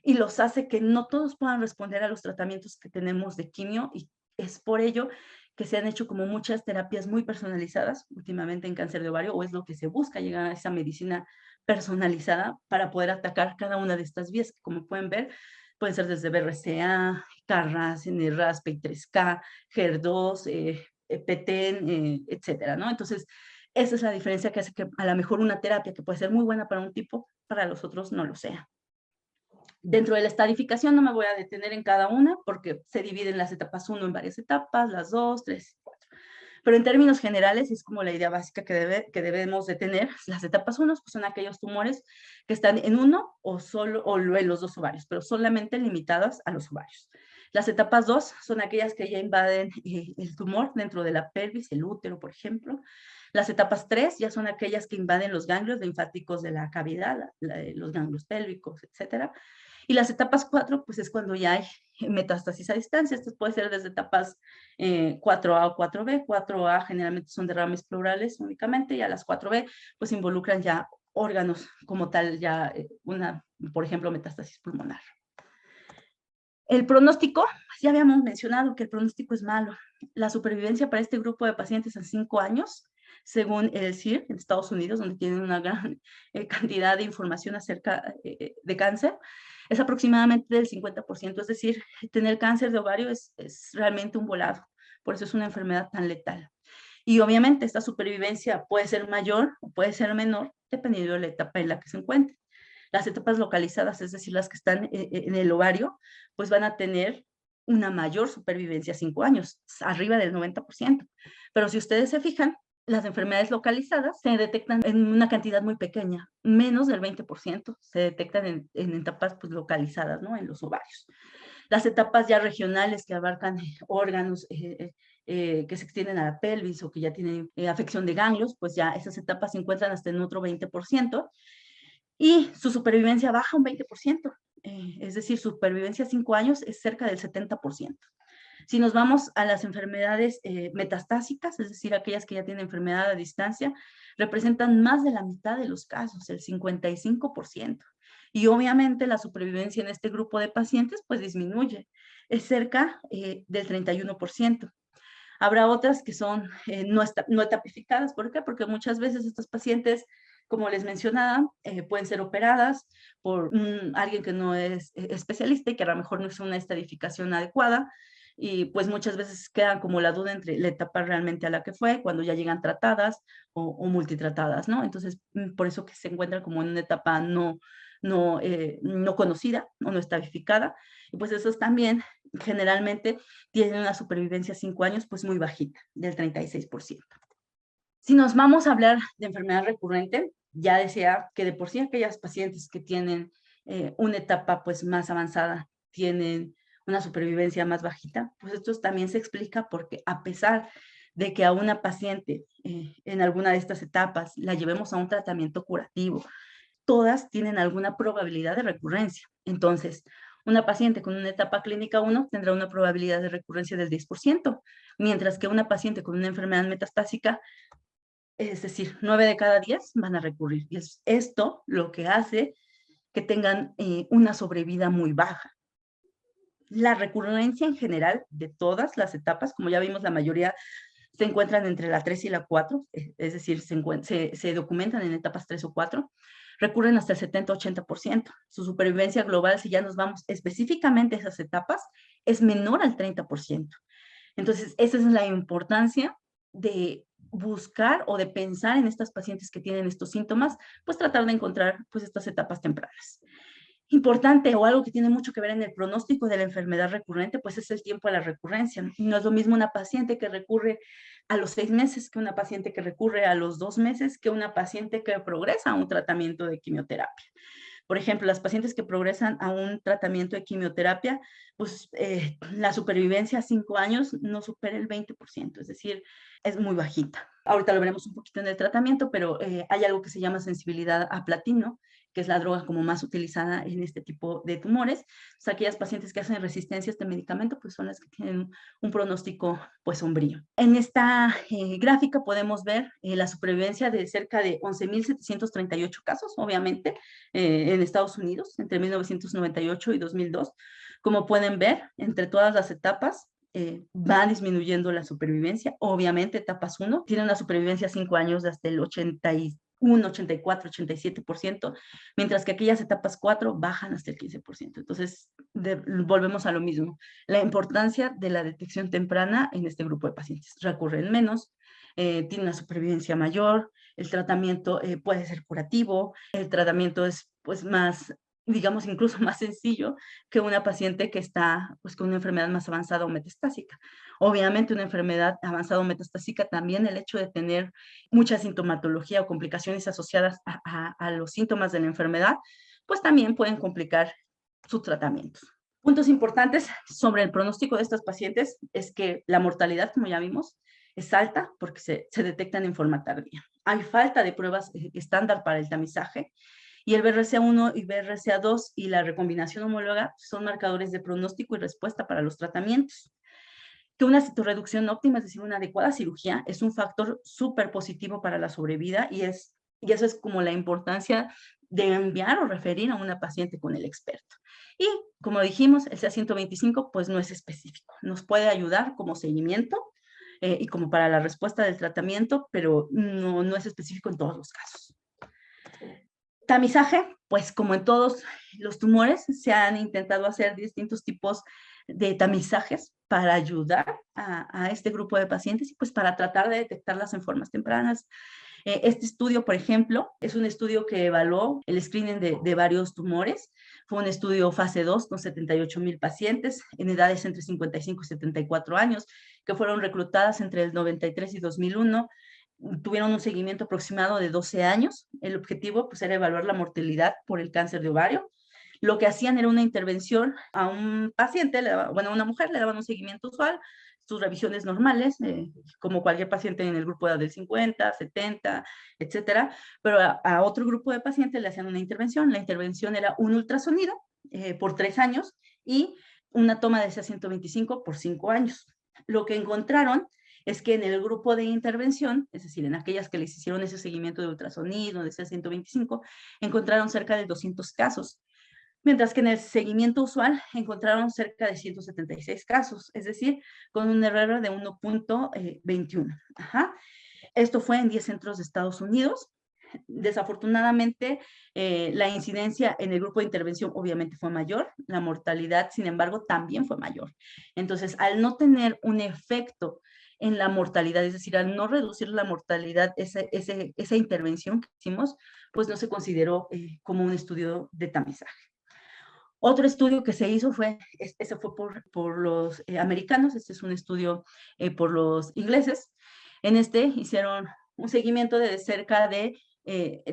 y los hace que no todos puedan responder a los tratamientos que tenemos de quimio, y es por ello que se han hecho como muchas terapias muy personalizadas últimamente en cáncer de ovario, o es lo que se busca, llegar a esa medicina personalizada para poder atacar cada una de estas vías, que como pueden ver, pueden ser desde BRCA, CARRAS, NRAS, PI3K, HER2, PTEN, etcétera, ¿no? Entonces, esa es la diferencia que hace que a lo mejor una terapia que puede ser muy buena para un tipo, para los otros no lo sea. Dentro de la estadificación no me voy a detener en cada una porque se dividen las etapas 1 en varias etapas, las 2, 3, 4. Pero en términos generales es como la idea básica que debemos de tener. Las etapas 1 pues son aquellos tumores que están en uno o solo o en los dos ovarios, pero solamente limitadas a los ovarios. Las etapas 2 son aquellas que ya invaden el tumor dentro de la pelvis, el útero, por ejemplo. Las etapas 3 ya son aquellas que invaden los ganglios linfáticos de la cavidad, los ganglios pélvicos, etcétera. Y las etapas 4, pues es cuando ya hay metástasis a distancia. Esto puede ser desde etapas 4A o 4B. 4A generalmente son derrames pleurales únicamente, y a las 4B pues involucran ya órganos como tal, ya por ejemplo, metástasis pulmonar. El pronóstico, pues ya habíamos mencionado que el pronóstico es malo. La supervivencia para este grupo de pacientes a 5 años, según el CIR en Estados Unidos, donde tienen una gran cantidad de información acerca de cáncer, es aproximadamente del 50%. Es decir, tener cáncer de ovario es realmente un volado. Por eso es una enfermedad tan letal. Y obviamente esta supervivencia puede ser mayor o puede ser menor, dependiendo de la etapa en la que se encuentre. Las etapas localizadas, es decir, las que están en el ovario, pues van a tener una mayor supervivencia a 5 años, arriba del 90%. Pero si ustedes se fijan, las enfermedades localizadas se detectan en una cantidad muy pequeña, menos del 20% se detectan en etapas pues, localizadas, ¿no? En los ovarios. Las etapas ya regionales que abarcan órganos que se extienden a la pelvis o que ya tienen afección de ganglios, pues ya esas etapas se encuentran hasta en otro 20%, y su supervivencia baja un 20%, es decir, su supervivencia a 5 años es cerca del 70%. Si nos vamos a las enfermedades metastásicas, es decir, aquellas que ya tienen enfermedad a distancia, representan más de la mitad de los casos, el 55%. Y obviamente la supervivencia en este grupo de pacientes pues disminuye, es cerca del 31%. Habrá otras que son no etapificadas. ¿Por qué? Porque muchas veces estos pacientes, como les mencionaba, pueden ser operadas por alguien que no es especialista y que a lo mejor no es una estadificación adecuada, y pues muchas veces queda como la duda entre la etapa realmente a la que fue, cuando ya llegan tratadas o multitratadas, ¿no? Entonces, por eso que se encuentran como en una etapa no conocida o no estadificada, y pues eso es también generalmente tienen una supervivencia a 5 años pues muy bajita, del 36%. Si nos vamos a hablar de enfermedad recurrente, ya decía que de por sí aquellas pacientes que tienen una etapa pues más avanzada tienen una supervivencia más bajita, pues esto también se explica porque a pesar de que a una paciente en alguna de estas etapas la llevemos a un tratamiento curativo, todas tienen alguna probabilidad de recurrencia. Entonces, una paciente con una etapa clínica 1 tendrá una probabilidad de recurrencia del 10%, mientras que una paciente con una enfermedad metastásica, es decir, 9 de cada 10 van a recurrir. Y es esto lo que hace que tengan una sobrevida muy baja. La recurrencia en general de todas las etapas, como ya vimos, la mayoría se encuentran entre la 3 y la 4, es decir, se documentan en etapas 3 o 4, recurren hasta el 70-80%. Su supervivencia global, si ya nos vamos específicamente a esas etapas, es menor al 30%. Entonces, esa es la importancia de buscar o de pensar en estas pacientes que tienen estos síntomas, pues tratar de encontrar pues estas etapas tempranas. Importante o algo que tiene mucho que ver en el pronóstico de la enfermedad recurrente, pues es el tiempo de la recurrencia. No es lo mismo una paciente que recurre a los 6 meses que una paciente que recurre a los 2 meses que una paciente que progresa a un tratamiento de quimioterapia. Por ejemplo, las pacientes que progresan a un tratamiento de quimioterapia, pues la supervivencia a 5 años no supera el 20%, es decir, es muy bajita. Ahorita lo veremos un poquito en el tratamiento, pero hay algo que se llama sensibilidad a platino, que es la droga como más utilizada en este tipo de tumores. O sea, aquellas pacientes que hacen resistencia a este medicamento, pues son las que tienen un pronóstico pues sombrío. En esta gráfica podemos ver la supervivencia de cerca de 11.738 casos, obviamente, en Estados Unidos, entre 1998 y 2002. Como pueden ver, entre todas las etapas, va disminuyendo la supervivencia. Obviamente, etapas 1 tiene una supervivencia a 5 años de hasta el 81, 84, 87%, mientras que aquellas etapas 4 bajan hasta el 15%. Entonces, volvemos a lo mismo. La importancia de la detección temprana en este grupo de pacientes. Recurren menos, tiene una supervivencia mayor, el tratamiento puede ser curativo, el tratamiento es pues más, digamos, incluso más sencillo que una paciente que está pues con una enfermedad más avanzada o metastásica. Obviamente una enfermedad avanzada o metastásica también el hecho de tener mucha sintomatología o complicaciones asociadas a los síntomas de la enfermedad, pues también pueden complicar sus tratamientos. Puntos importantes sobre el pronóstico de estas pacientes es que la mortalidad, como ya vimos, es alta porque se detectan en forma tardía. Hay falta de pruebas estándar para el tamizaje y el BRCA1 y BRCA2 y la recombinación homóloga son marcadores de pronóstico y respuesta para los tratamientos. Que una citorreducción óptima, es decir, una adecuada cirugía, es un factor súper positivo para la sobrevida y eso es como la importancia de enviar o referir a una paciente con el experto. Y como dijimos, el CA125 pues no es específico, nos puede ayudar como seguimiento y como para la respuesta del tratamiento, pero no es específico en todos los casos. Tamizaje, pues como en todos los tumores, se han intentado hacer distintos tipos de tamizajes para ayudar a este grupo de pacientes y pues para tratar de detectarlas en formas tempranas. Este estudio, por ejemplo, es un estudio que evaluó el screening de varios tumores. Fue un estudio fase 2 con 78,000 pacientes en edades entre 55 y 74 años, que fueron reclutadas entre el 93 y 2001. Tuvieron un seguimiento aproximado de 12 años. El objetivo pues, era evaluar la mortalidad por el cáncer de ovario. Lo que hacían era una intervención a un paciente, bueno, a una mujer, le daban un seguimiento usual, sus revisiones normales, como cualquier paciente en el grupo de edad del 50, 70, etcétera, pero a otro grupo de pacientes le hacían una intervención. La intervención era un ultrasonido por 3 años y una toma de CA125 por 5 años. Lo que encontraron es que en el grupo de intervención, es decir, en aquellas que les hicieron ese seguimiento de ultrasonido, de CA125, encontraron cerca de 200 casos, mientras que en el seguimiento usual encontraron cerca de 176 casos, es decir, con un error de 1.21. Esto fue en 10 centros de Estados Unidos. Desafortunadamente, la incidencia en el grupo de intervención obviamente fue mayor, la mortalidad, sin embargo, también fue mayor. Entonces, al no tener un efecto en la mortalidad, es decir, al no reducir la mortalidad, esa intervención que hicimos, pues no se consideró como un estudio de tamizaje. Otro estudio que se hizo ese fue por los americanos, este es un estudio por los ingleses. En este hicieron un seguimiento de cerca de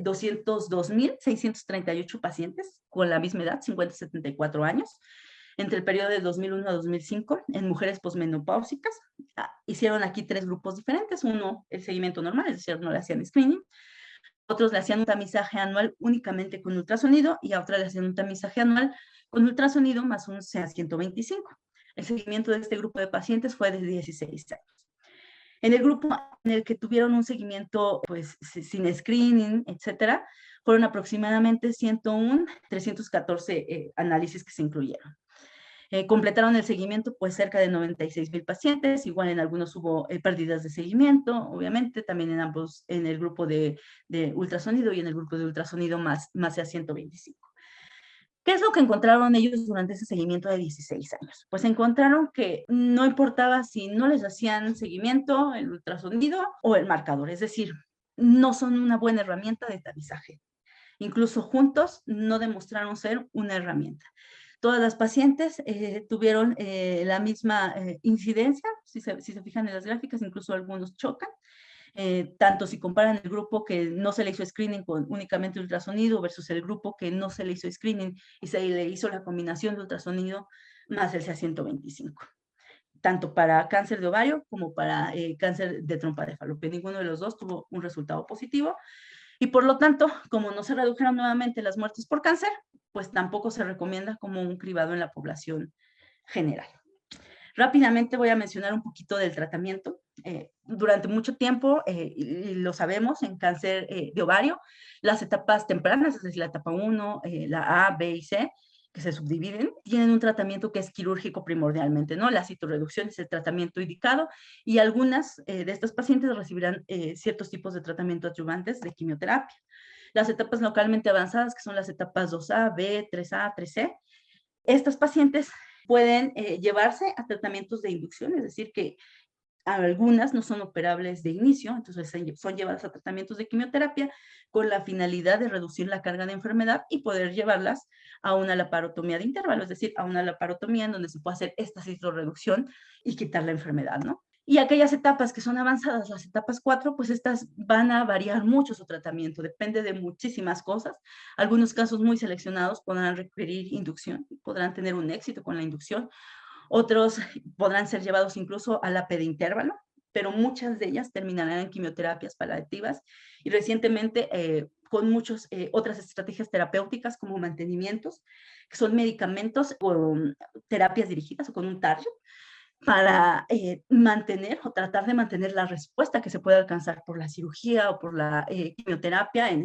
202,638 pacientes con la misma edad, 50 a 74 años, entre el periodo de 2001 a 2005, en mujeres posmenopáusicas. Hicieron aquí 3 grupos diferentes. Uno, el seguimiento normal, es decir, no le hacían screening. Otros le hacían un tamizaje anual únicamente con ultrasonido y a otra le hacían un tamizaje anual con ultrasonido más un CA125. El seguimiento de este grupo de pacientes fue de 16 años. En el grupo en el que tuvieron un seguimiento pues, sin screening, etcétera, fueron aproximadamente 101, 314 análisis que se incluyeron. Completaron el seguimiento pues cerca de 96,000 pacientes, igual en algunos hubo pérdidas de seguimiento, obviamente, también en ambos, en el grupo de ultrasonido y en el grupo de ultrasonido más CA125. ¿Qué es lo que encontraron ellos durante ese seguimiento de 16 años? Pues encontraron que no importaba si no les hacían seguimiento, el ultrasonido o el marcador, es decir, no son una buena herramienta de tamizaje. Incluso juntos no demostraron ser una herramienta. Todas las pacientes tuvieron la misma incidencia, si se fijan en las gráficas, incluso algunos chocan. Tanto si comparan el grupo que no se le hizo screening con únicamente ultrasonido versus el grupo que no se le hizo screening y se le hizo la combinación de ultrasonido más el CA125, tanto para cáncer de ovario como para cáncer de trompa de falopio. Ninguno de los dos tuvo un resultado positivo y por lo tanto, como no se redujeron nuevamente las muertes por cáncer, pues tampoco se recomienda como un cribado en la población general. Rápidamente voy a mencionar un poquito del tratamiento. Durante mucho tiempo, y lo sabemos, en cáncer de ovario, las etapas tempranas, es decir, la etapa 1, la A, B y C, que se subdividen, tienen un tratamiento que es quirúrgico primordialmente, ¿no? La citorreducción es el tratamiento indicado y algunas de estas pacientes recibirán ciertos tipos de tratamiento adyuvantes de quimioterapia. Las etapas localmente avanzadas, que son las etapas 2A, B, 3A, 3C, estas pacientes pueden llevarse a tratamientos de inducción, es decir, que algunas no son operables de inicio, entonces son llevadas a tratamientos de quimioterapia con la finalidad de reducir la carga de enfermedad y poder llevarlas a una laparotomía de intervalo, es decir, a una laparotomía en donde se puede hacer esta citorreducción y quitar la enfermedad, ¿no? Y aquellas etapas que son avanzadas, las etapas 4, pues estas van a variar mucho su tratamiento, depende de muchísimas cosas. Algunos casos muy seleccionados podrán requerir inducción, podrán tener un éxito con la inducción, otros podrán ser llevados incluso a la pedintervalo, pero muchas de ellas terminarán en quimioterapias paliativas y recientemente con muchas otras estrategias terapéuticas como mantenimientos, que son medicamentos o terapias dirigidas o con un target, para mantener o tratar de mantener la respuesta que se puede alcanzar por la cirugía o por la quimioterapia en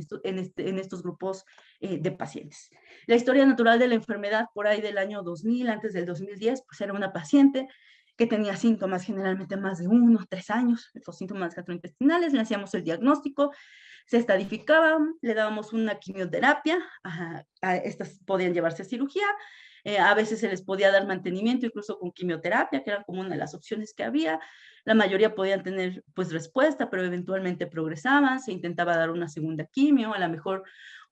estos grupos de pacientes. La historia natural de la enfermedad por ahí del año 2000, antes del 2010, pues era una paciente que tenía síntomas generalmente más de 1 o 3 años, estos síntomas gastrointestinales, le hacíamos el diagnóstico, se estadificaba, le dábamos una quimioterapia, estas podían llevarse a cirugía, a veces se les podía dar mantenimiento incluso con quimioterapia, que era como una de las opciones que había. La mayoría podían tener pues respuesta, pero eventualmente progresaban, se intentaba dar una segunda quimio, a lo mejor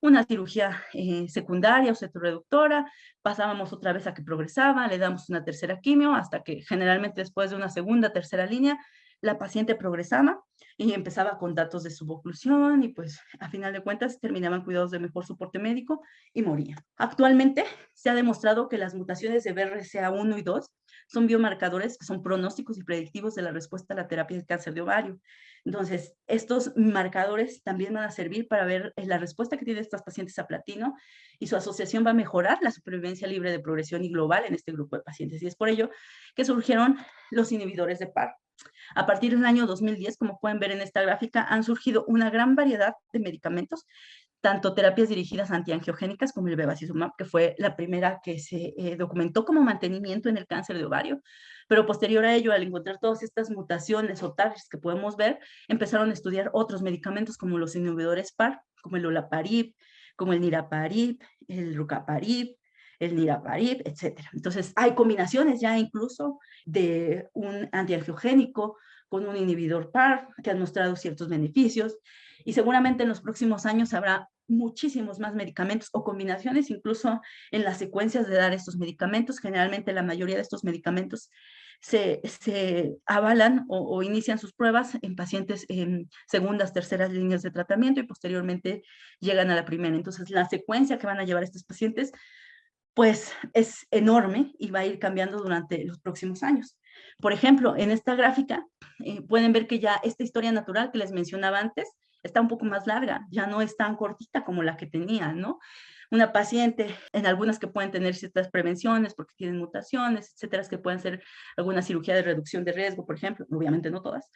una cirugía secundaria o reductora, pasábamos otra vez a que progresaba, le damos una tercera quimio, hasta que generalmente después de una segunda, tercera línea, la paciente progresaba y empezaba con datos de suboclusión y pues a final de cuentas terminaban cuidados de mejor soporte médico y moría. Actualmente se ha demostrado que las mutaciones de BRCA1 y 2 son biomarcadores que son pronósticos y predictivos de la respuesta a la terapia del cáncer de ovario. Entonces, estos marcadores también van a servir para ver la respuesta que tienen estas pacientes a platino y su asociación va a mejorar la supervivencia libre de progresión y global en este grupo de pacientes. Y es por ello que surgieron los inhibidores de PAR. A partir del año 2010, como pueden ver en esta gráfica, han surgido una gran variedad de medicamentos, tanto terapias dirigidas antiangiogénicas como el bevacizumab, que fue la primera que se documentó como mantenimiento en el cáncer de ovario, pero posterior a ello, al encontrar todas estas mutaciones o targets que podemos ver, empezaron a estudiar otros medicamentos como los inhibidores PAR, como el olaparib, como el niraparib, el rucaparib, el niraparib, etcétera. Entonces, hay combinaciones ya incluso de un antiangiogénico con un inhibidor PAR que han mostrado ciertos beneficios y seguramente en los próximos años habrá muchísimos más medicamentos o combinaciones, incluso en las secuencias de dar estos medicamentos. Generalmente la mayoría de estos medicamentos se avalan o inician sus pruebas en pacientes en segundas, terceras líneas de tratamiento y posteriormente llegan a la primera. Entonces, la secuencia que van a llevar estos pacientes pues es enorme y va a ir cambiando durante los próximos años. Por ejemplo, en esta gráfica pueden ver que ya esta historia natural que les mencionaba antes está un poco más larga, ya no es tan cortita como la que tenía, ¿no? Una paciente, en algunas que pueden tener ciertas prevenciones porque tienen mutaciones, etcétera, que pueden ser alguna cirugía de reducción de riesgo, por ejemplo, obviamente no todas,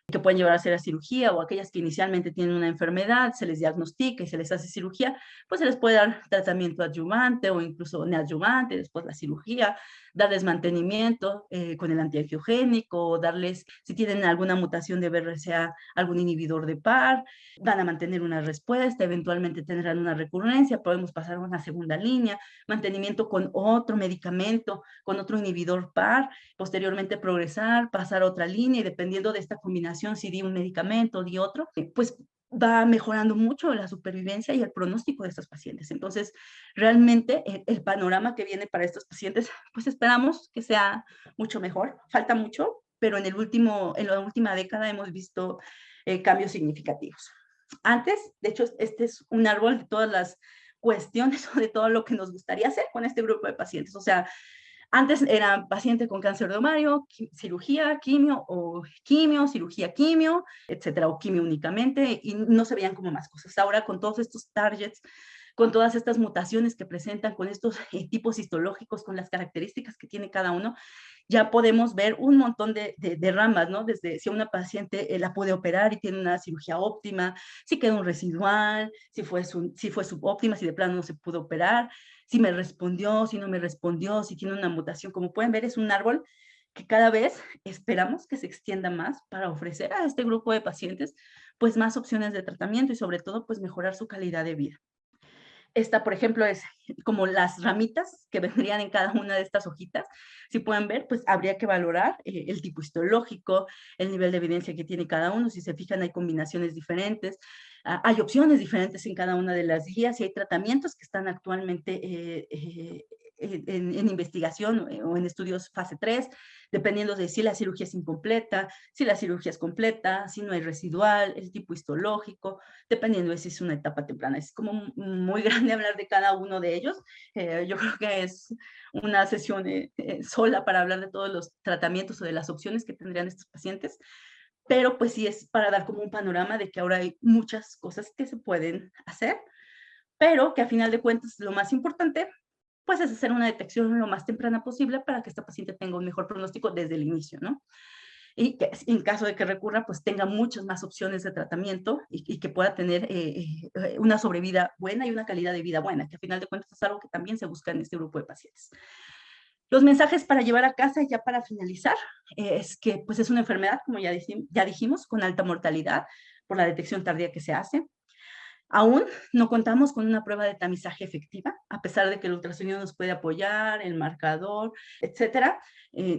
que pueden llevar a hacer la cirugía, o aquellas que inicialmente tienen una enfermedad, se les diagnostica y se les hace cirugía, pues se les puede dar tratamiento adyuvante o incluso neoadyuvante, después la cirugía, darles mantenimiento con el antiangiogénico, darles, si tienen alguna mutación de BRCA, algún inhibidor de PAR, van a mantener una respuesta, eventualmente tendrán una recurrencia, podemos pasar a una segunda línea, mantenimiento con otro medicamento, con otro inhibidor PAR, posteriormente progresar, pasar a otra línea y dependiendo de esta combinación, si di un medicamento, di otro, pues va mejorando mucho la supervivencia y el pronóstico de estos pacientes. Entonces, realmente el panorama que viene para estos pacientes, pues esperamos que sea mucho mejor. Falta mucho, pero en la última década hemos visto cambios significativos. Antes, de hecho, este es un árbol de todas las cuestiones o de todo lo que nos gustaría hacer con este grupo de pacientes. O sea, antes era paciente con cáncer de ovario, cirugía, quimio o quimio, cirugía, quimio, etcétera, o quimio únicamente, y no se veían como más cosas. Ahora con todos estos targets, con todas estas mutaciones que presentan, con estos tipos histológicos, con las características que tiene cada uno, ya podemos ver un montón de ramas, ¿no? Desde si una paciente la puede operar y tiene una cirugía óptima, si queda un residual, si fue subóptima, si de plano no se pudo operar, si me respondió, si no me respondió, si tiene una mutación. Como pueden ver, es un árbol que cada vez esperamos que se extienda más para ofrecer a este grupo de pacientes pues más opciones de tratamiento y sobre todo pues mejorar su calidad de vida. Esta, por ejemplo, es como las ramitas que vendrían en cada una de estas hojitas. Si pueden ver, pues habría que valorar el tipo histológico, el nivel de evidencia que tiene cada uno. Si se fijan, hay combinaciones diferentes, hay opciones diferentes en cada una de las guías y hay tratamientos que están actualmente en investigación o en estudios fase 3, dependiendo de si la cirugía es incompleta, si la cirugía es completa, si no hay residual, el tipo histológico, dependiendo de si es una etapa temprana. Es como muy grande hablar de cada uno de ellos. Yo creo que es una sesión sola para hablar de todos los tratamientos o de las opciones que tendrían estos pacientes, pero pues sí es para dar como un panorama de que ahora hay muchas cosas que se pueden hacer, pero que a final de cuentas lo más importante pues es hacer una detección lo más temprana posible para que esta paciente tenga un mejor pronóstico desde el inicio, ¿no? Y que en caso de que recurra, pues tenga muchas más opciones de tratamiento y que pueda tener una sobrevida buena y una calidad de vida buena, que a final de cuentas es algo que también se busca en este grupo de pacientes. Los mensajes para llevar a casa, ya para finalizar, es que pues es una enfermedad, como ya dijimos, con alta mortalidad por la detección tardía que se hace. Aún no contamos con una prueba de tamizaje efectiva, a pesar de que el ultrasonido nos puede apoyar, el marcador, etcétera.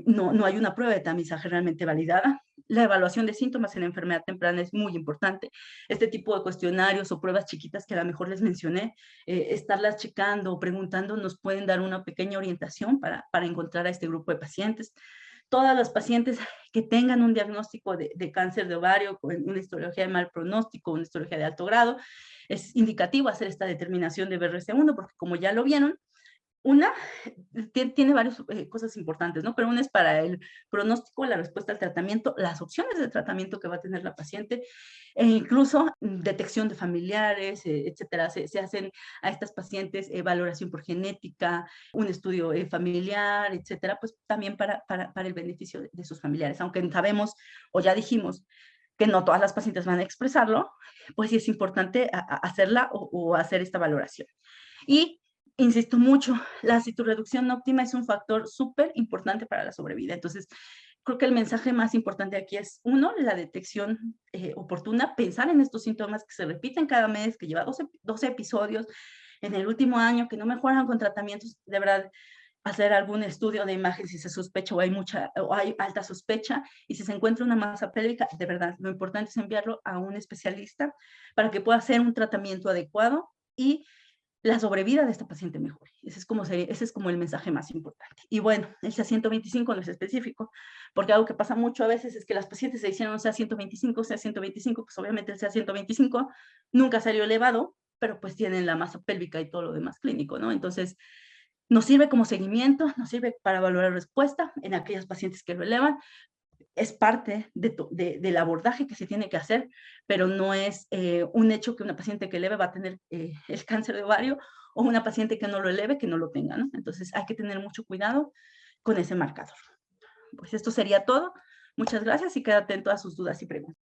No hay una prueba de tamizaje realmente validada. La evaluación de síntomas en la enfermedad temprana es muy importante. Este tipo de cuestionarios o pruebas chiquitas que a lo mejor les mencioné, estarlas checando o preguntando nos pueden dar una pequeña orientación para encontrar a este grupo de pacientes. Todas las pacientes que tengan un diagnóstico de cáncer de ovario, con una histología de mal pronóstico, una histología de alto grado, es indicativo hacer esta determinación de BRCA1, porque como ya lo vieron, una tiene varias cosas importantes, ¿no? Pero una es para el pronóstico, la respuesta al tratamiento, las opciones de tratamiento que va a tener la paciente, e incluso detección de familiares, etcétera. Se hacen a estas pacientes valoración por genética, un estudio familiar, etcétera, pues también para el beneficio de sus familiares. Aunque sabemos, o ya dijimos, que no todas las pacientes van a expresarlo, pues sí es importante hacerla o hacer esta valoración. Y insisto mucho, la citorreducción óptima es un factor súper importante para la sobrevida. Entonces, creo que el mensaje más importante aquí es, uno, la detección oportuna, pensar en estos síntomas que se repiten cada mes, que lleva 12 episodios en el último año, que no mejoran con tratamientos, de verdad, hacer algún estudio de imagen si se sospecha o hay alta sospecha, y si se encuentra una masa pélvica, de verdad, lo importante es enviarlo a un especialista para que pueda hacer un tratamiento adecuado y la sobrevida de esta paciente mejore. Ese es como el mensaje más importante. Y bueno, el CA125 no es específico, porque algo que pasa mucho a veces es que las pacientes se hicieron CA125, pues obviamente el CA125 nunca salió elevado, pero pues tienen la masa pélvica y todo lo demás clínico, ¿no? Entonces, nos sirve como seguimiento, nos sirve para valorar respuesta en aquellas pacientes que lo elevan, es parte del abordaje que se tiene que hacer, pero no es un hecho que una paciente que eleve va a tener el cáncer de ovario o una paciente que no lo eleve que no lo tenga, ¿no? Entonces hay que tener mucho cuidado con ese marcador. Pues esto sería todo. Muchas gracias y quédate atento a sus dudas y preguntas.